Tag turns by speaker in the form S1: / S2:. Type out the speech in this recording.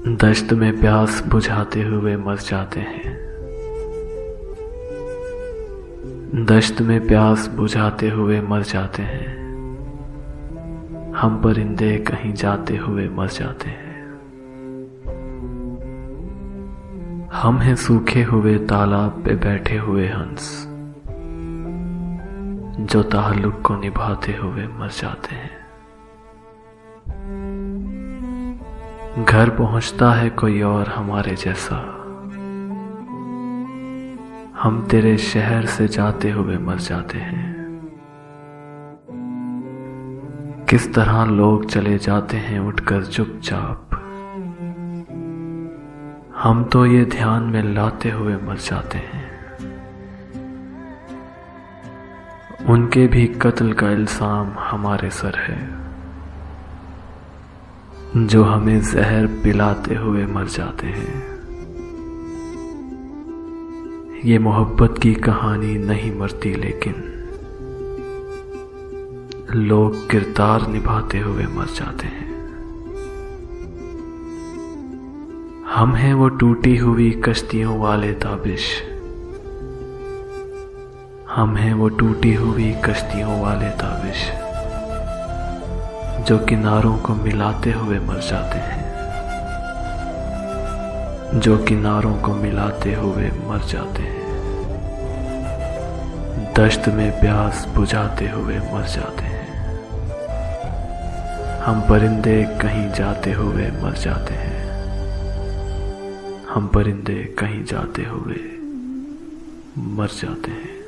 S1: दश्त में प्यास बुझाते हुए मर जाते हैं। दश्त में प्यास बुझाते हुए मर जाते हैं। हम परिंदे कहीं जाते हुए मर जाते हैं। हम हैं सूखे हुए तालाब पे बैठे हुए हंस, जो ताल्लुक को निभाते हुए मर जाते हैं। घर पहुंचता है कोई और हमारे जैसा, हम तेरे शहर से जाते हुए मर जाते हैं। किस तरह लोग चले जाते हैं उठकर चुपचाप, हम तो ये ध्यान में लाते हुए मर जाते हैं। उनके भी कत्ल का इल्जाम हमारे सर है, जो हमें जहर पिलाते हुए मर जाते हैं। ये मोहब्बत की कहानी नहीं मरती, लेकिन लोग किरदार निभाते हुए मर जाते हैं। हम हैं वो टूटी हुई कश्तियों वाले ताबिश, हम हैं वो टूटी हुई कश्तियों वाले ताबिश, जो किनारों को मिलाते हुए मर जाते हैं, जो किनारों को मिलाते हुए मर जाते हैं। दश्त में प्यास बुझाते हुए मर जाते हैं। हम परिंदे कहीं जाते हुए मर जाते हैं। हम परिंदे कहीं जाते हुए मर जाते हैं।